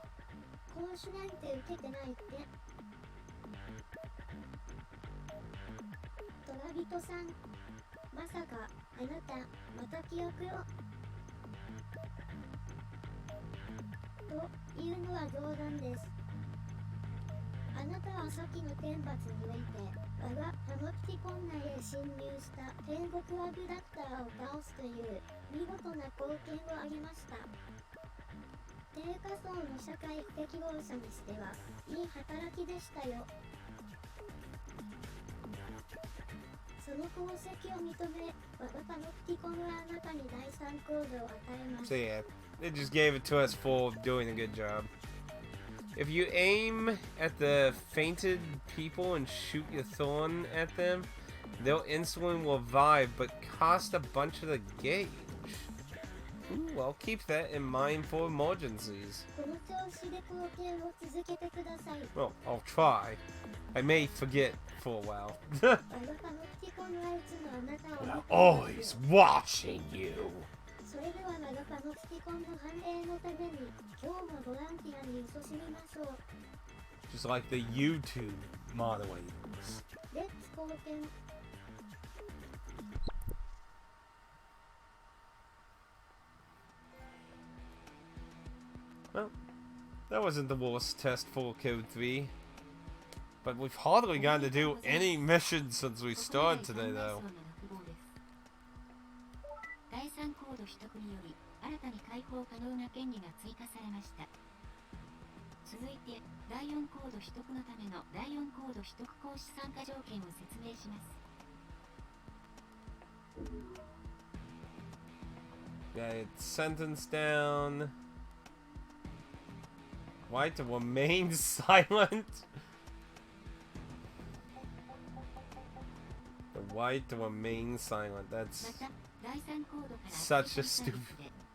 So yeah, they just gave it to us for doing a good job. If you aim at the fainted people and shoot your thorn at them, They'll instantly revive, but cost a bunch of the gauge. Ooh, I'll keep that in mind for emergencies. この調子で貢献を続けてください。 Well, I'll try. I may forget for a while. マガパノプティコンはいつもあなたを見ています Always watching you. それではマガパノプティコンの繁栄のために今日もボランティアに勤しみましょう。 Just like the YouTube modeling. レッツ貢献 Well, that wasn't the worst test for Code 3. But we've hardly gotten to do any missions since we started today, though. 第3コード取得により新たに開放可能な権利が追加されました。続いて第4コード取得のための第4コード取得行使参加条件を説明します。 Got its sentence down. Why to remain silent? The right to remain silent. ま That's た第3コードから such a stupid.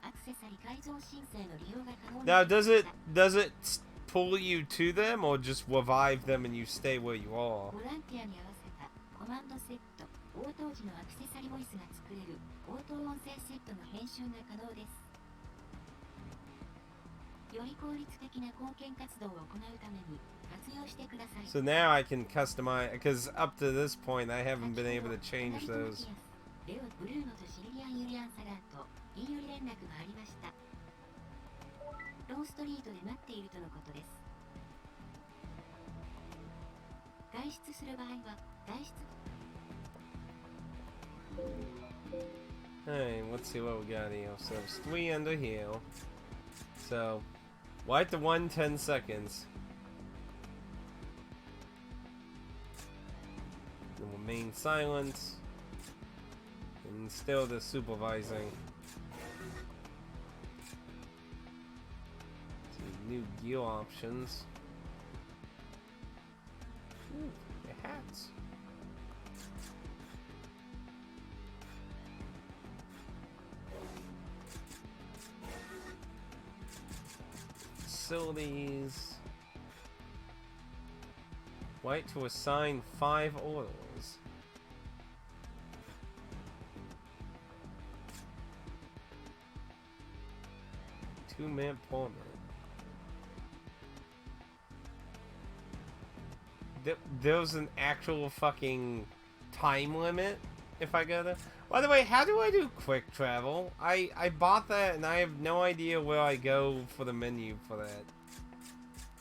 アクセサリ改造申請の利用が可能に Now, なりました。 does it pull you to them or just revive them and you stay where you are? ボランティアに合わせたコマンドセット、応答時のアクセサリボイスが作れる応答音声セットの編集が可能です。より効率的な貢献活動を行うために活用してください。 So now I can customize, because up to this point I haven't been able to change those. レオ・ブルーノとシリリアン・ユリアン・サガーといいより連絡がありました。ローストリートで待っているとのことです。外出する場合は外出 Hey, let's see what we got here. So it's 3 under here. So, wipe the 10 seconds. Then remain silent. And still the supervising. See new gear options. Ooh, the hats. Facilities. Wait to assign 5 orders. Two-man permit. There's an actual fucking time limit if I go there. By the way, how do I do quick travel? I bought that and I have no idea where I go for the menu for that.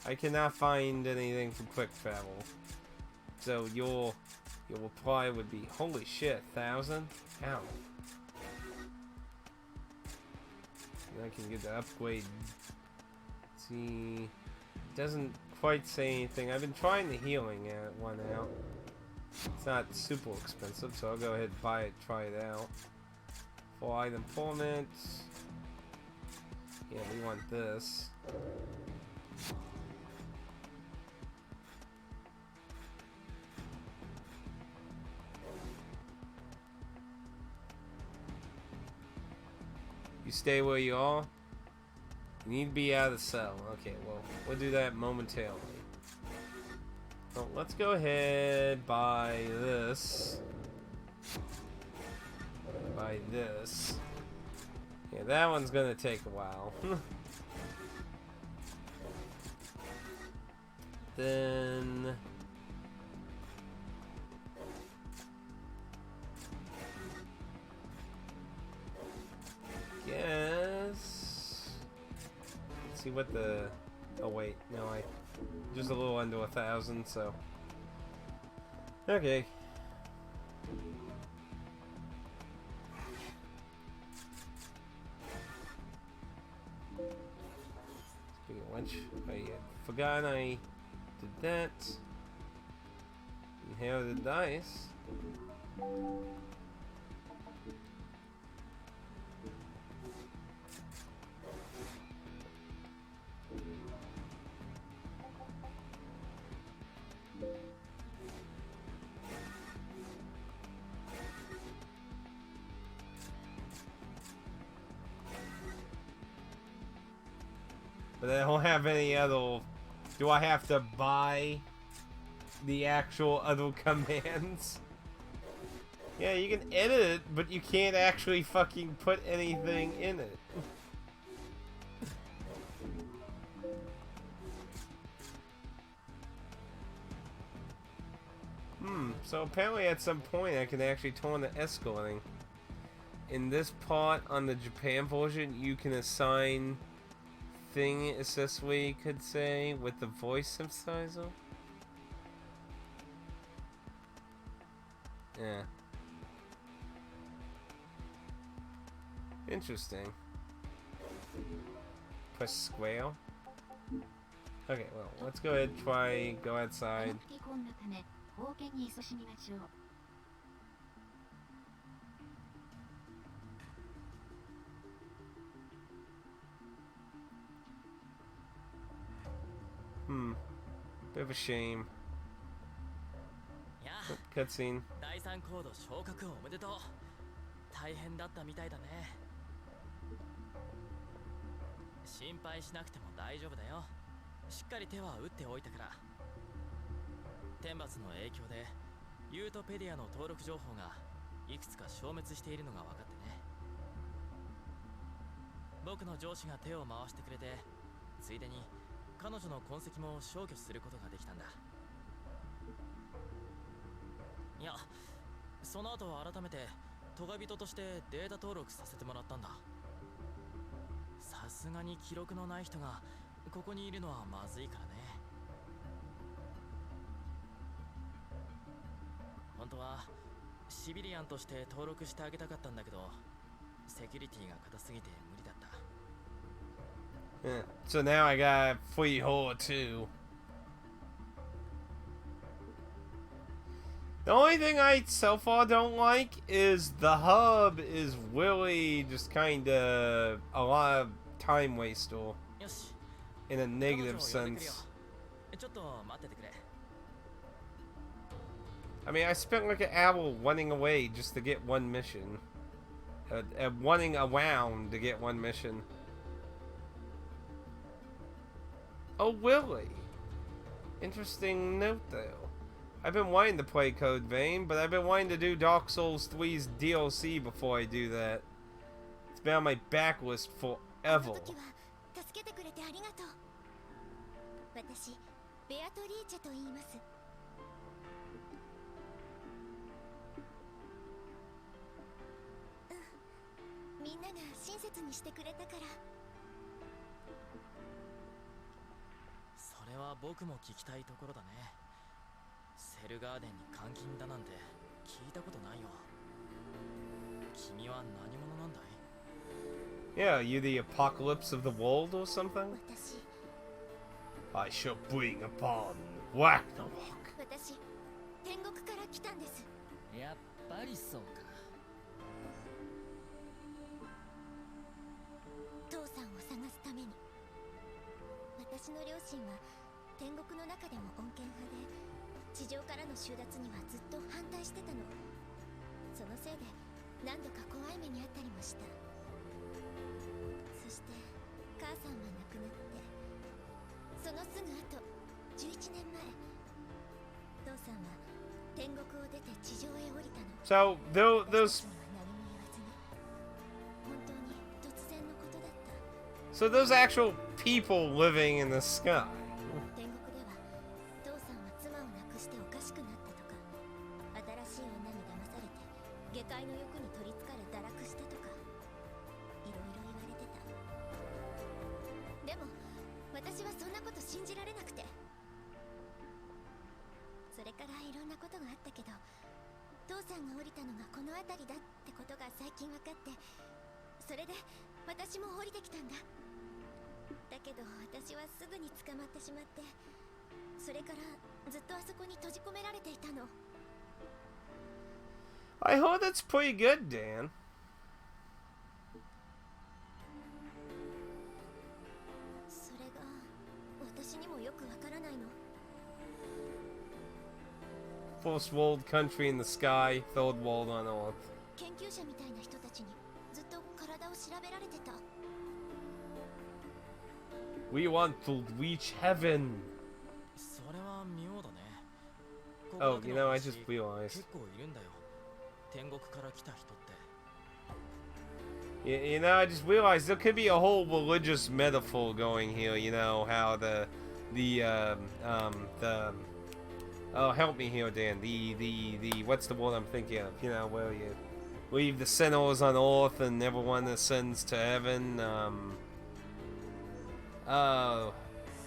I cannot find anything for quick travel. So your reply would be, holy shit, 1,000? Ow. And I can get the upgrade. See, doesn't quite say anything. I've been trying the healing one out. It's not super expensive, so I'll go ahead and buy it, try it out. 4 item formats. Yeah, we want this. You stay where you are. You need to be out of the cell. Okay, well, we'll do that momentarily. So let's go ahead, buy this. Buy this. Yeah, that one's gonna take a while. Then... guess... Let's see what the... Oh wait, no, just a little under 1,000, so... Okay. Speaking of which, I forgot I did that. And here are the dice. But I don't have any other... Do I have to buy the actual other commands? Yeah, you can edit it, but you can't actually fucking put anything in it. So apparently at some point I can actually turn the escorting. In this part on the Japan version, you can assign thing accessory, you could say, with the voice synthesizer. Yeah. Interesting. Press square. Okay, well, let's go ahead and try go outside. Bit of a shame. Cutscene. 第3コード昇格おめでとう。大変だったみたいだね。心配しなくても大丈夫だよ。しっかり手は打っておいたから。天罰の影響でユートペディアの登録情報がいくつか消滅しているのが分かってね。僕の上司が手を回してくれて、ついでに彼女の痕跡も消去することができたんだ。いや、その後改めてトガ人としてデータ登録させてもらったんだ。さすがに記録のない人がここにいるのはまずいからね。本当はシビリアンとして登録してあげたかったんだけど、セキュリティが硬すぎて無理だった。Yeah. So now I got free whore too. The only thing I so far don't like is the hub is really just kinda a lot of time waster. In a negative sense. I mean, I spent like an hour running away just to get one mission. Running around to get one mission. Oh, really? Interesting note, though. I've been wanting to play Code Vein, but I've been wanting to do Dark Souls 3's DLC before I do that. It's been on my backlist forever. Yeah, you the apocalypse of the world or something? I shall bring upon Ragnarok. やっぱりそうか。父さんを探すために。私の両親は天国の中でも穏健派で、地上からの収奪にはずっと反対してたの。そのせいで何度か怖い目にあったりもした。そして母さんは亡くなって、そのすぐ後、11年前、父さんは天国を出て地上へ降りたの。So those. So those actual people living in the sky. 天国では父さんは妻を亡くしておかしくなったとか、新しい女に騙されて下界の欲に取りつかれ堕落したとか、いろいろ言われてた。でも私はそんなこと信じられなくて、それからいろんなことがあったけど、父さんが降りたのがこの辺りだってことが最近分かって、それで私も降りてきたんだ。だけど私はすぐに捕まってしまって、それからずっとあそこに閉じ込められていたの。I heard that's pretty good, Dan. それが私にもよくわからないの。First world country in the sky, third world on earth. 研究者みたいな人たちにずっと体を調べられてた。We want to reach heaven. それは妙だね。 Oh, you know, I just realized. 結構いるんだよ。天国から来た人って。 You know, I just realized there could be a whole religious metaphor going here. You know how the oh, help me here, Dan. The what's the word I'm thinking of? You know, where you leave the sinners on earth and everyone ascends to heaven. Oh,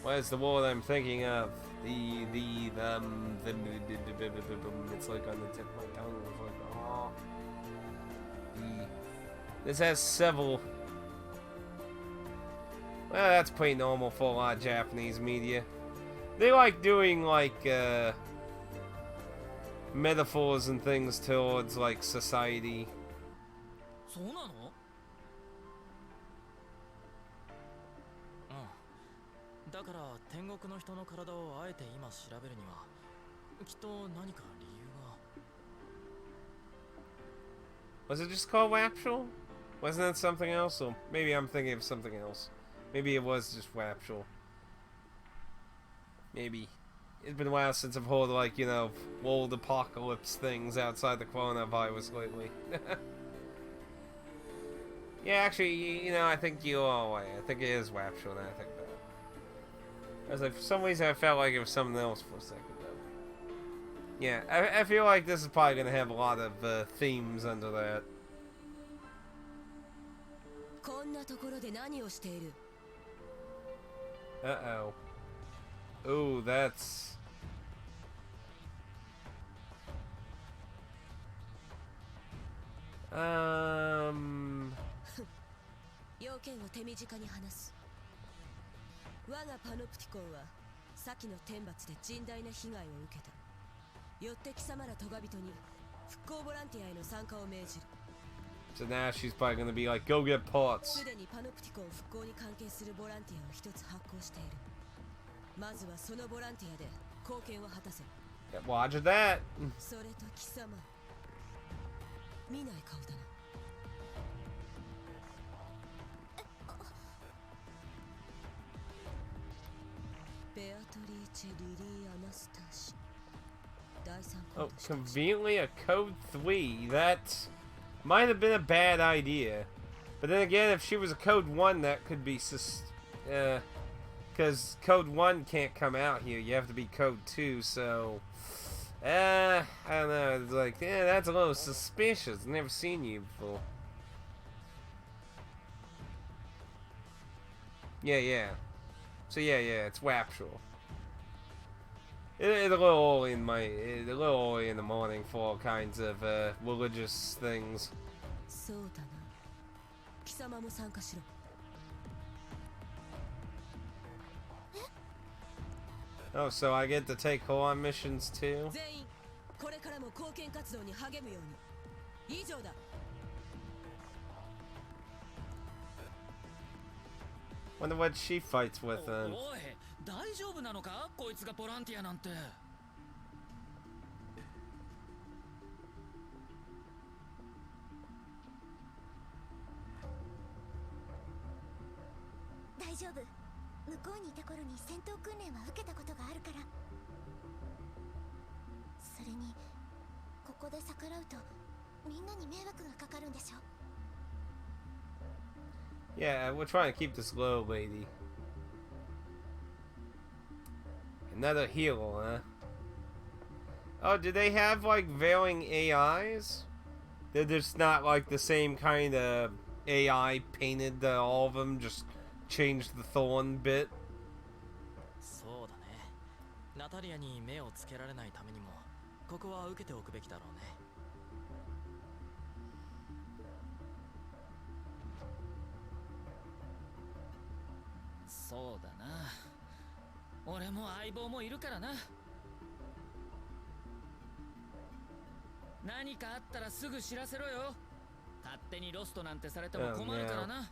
what's the word I'm thinking of? It's like on the tip of my tongue. It's like, oh. This has several. Well, that's pretty normal for a lot of Japanese media. They like doing like metaphors and things towards like society. そうなの？うん。だから天国の人の体をあえて今調べるにはきっと何か理由が。 Was it just called Rapture? Wasn't it something else? Or maybe I'm thinking of something else. Maybe it was just Rapture. Maybe. It's been a while since I've heard, like, you know, world apocalypse things outside the coronavirus lately. Yeah, actually, you know, I think you are away. I think it is Rapture now I think about it. I was like, for some reason I felt like it was something else for a second, though. Yeah, I feel like this is probably going to have a lot of themes under that. こんなところで何をしている？ Uh-oh. Ooh, that's... 要件を手短に話す。我がパノプティコンは先の天罰で甚大な被害を受けた。よって貴様らトガ人に復興ボランティアへの参加を命じる。 So now she's probably gonna be like, go get parts. すでにパノプティコン復興に関係するボランティアを一つ発行している。まずはそのボランティアで貢献を果たせ。Yeah, Roger that. それと貴様、見ない顔だな。ベアトリーチェ・リリー・アナスターシ。第三コー Oh, ドした。 conveniently a code 3. That might have been a bad idea. But then again, if she was a code 1, that could be because code 1 can't come out here. You have to be code 2, so I don't know. It's like, yeah, that's a little suspicious. Never seen you before. Yeah. So yeah, it's Rapture. It's a little early in the morning for all kinds of religious things. そうだな。貴様も参加しろ。 Oh, so I get to take her on missions too? 全員これからも貢献活動に励むように。以上だ。 Wonder what she fights with then. おい、大丈夫なのか？こいつがボランティアなんて。大丈夫。向こうにいた頃に戦闘訓練は受けたことがあるから。それにここで逆らうとみんなに迷惑がかかるんでしょ。 Yeah, we're trying to keep this low, lady. Another hero, huh? Oh, do they have like varying AIs? They're just not like the same kind of AI painted to all of them, just changed the thorn bit. そうだね。ナタリアに目をつけられないためにもここは受けておくべきだろうね。そうだな。俺も相棒もいるからな。何かあったらすぐ知らせろよ。勝手にロストなんてされても困るからな。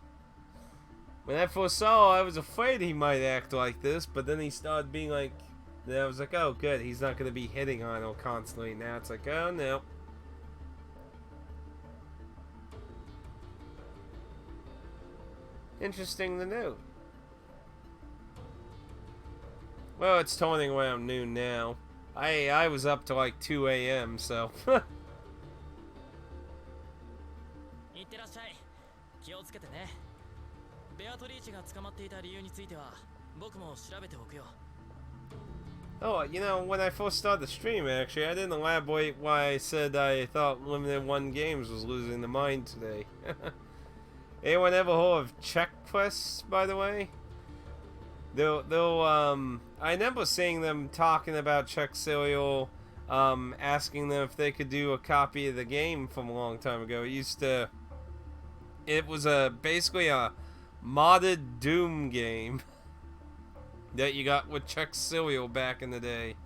When I first saw, I was afraid he might act like this, but then he started being like, then I was like, oh good, he's not gonna be hitting on her constantly. Now it's like, oh no. Interesting to note. Well, it's turning around noon now. I was up to like 2 a.m. so. いってらっしゃい。気をつけてね。ベアトリーチが捕まっていた理由については僕も調べておくよ。 Oh, you know, when I first started the stream, actually, I didn't elaborate why I said I thought Limited One Games was losing their mind today. Anyone ever heard of check quests, by the way? I remember seeing them talking about Check Serial, asking them if they could do a copy of the game from a long time ago. It was basically a modded Doom game that you got with Check Serial back in the day.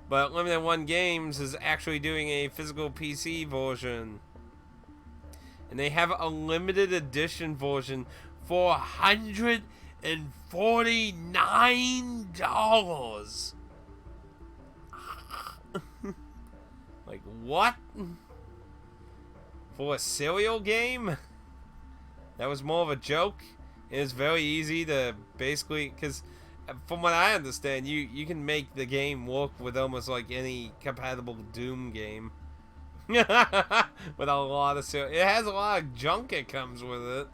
But Limited One Games is actually doing a physical PC version. And they have a limited edition version for $149. Like, what? For a Serial game? That was more of a joke. It's very easy to basically, because from what I understand, you can make the game work with almost like any compatible Doom game. With a lot of it has a lot of junk that comes with it.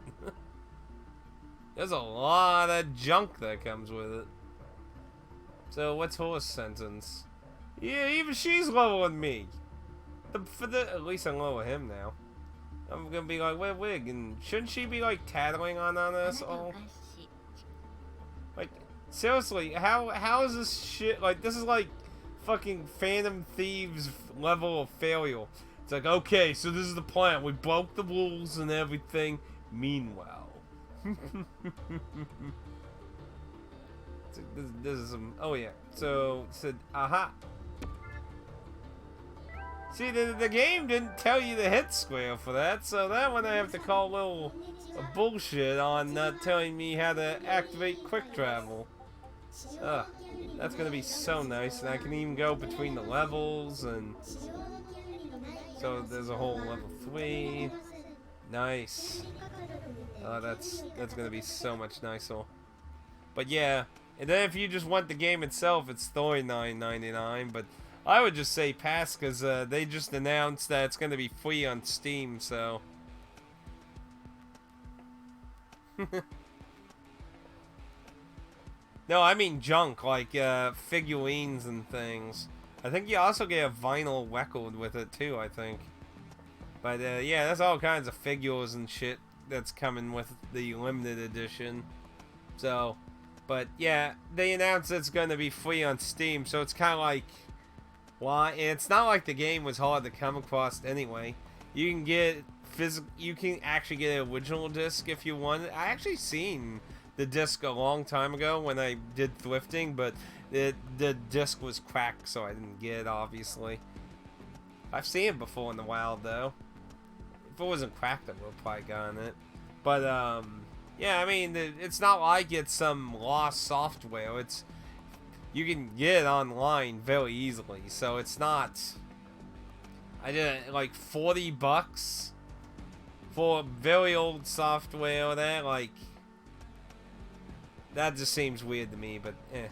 There's a lot of junk that comes with it. So what's her sentence? Yeah, even she's lower than me. At least I'm lower him now. I'm gonna be like, wait, and shouldn't she be like tattling on us all? Like, seriously, how is this shit, like, this is like fucking Phantom Thieves level of failure. It's like, okay, so this is the plan. We broke the rules and everything. Meanwhile. This is some, oh yeah. So, it said, aha. See, the game didn't tell you the hit square for that, so that one I have to call a little bullshit on not telling me how to activate quick travel. That's gonna be so nice, and I can even go between the levels, and so there's a whole level 3. Nice. That's gonna be so much nicer. But yeah, and then if you just want the game itself, it's $39.99, but I would just say pass, because they just announced that it's going to be free on Steam, so. No, I mean junk, like figurines and things. I think you also get a vinyl record with it too, I think. But yeah, there's all kinds of figures and shit that's coming with the limited edition. So, but yeah, they announced it's going to be free on Steam, so it's kind of like, why? And it's not like the game was hard to come across anyway. You can get you can actually get an original disc if you want it. I actually seen the disc a long time ago when I did thrifting, but the disc was cracked, so I didn't get it, obviously. I've seen it before in the wild, though. If it wasn't cracked, I would have probably gotten it. But, yeah, I mean, it's not like it's some lost software. It's, you can get it online very easily, so it's not, I did it, like, $40 for very old software. That, like, that just seems weird to me, but, eh.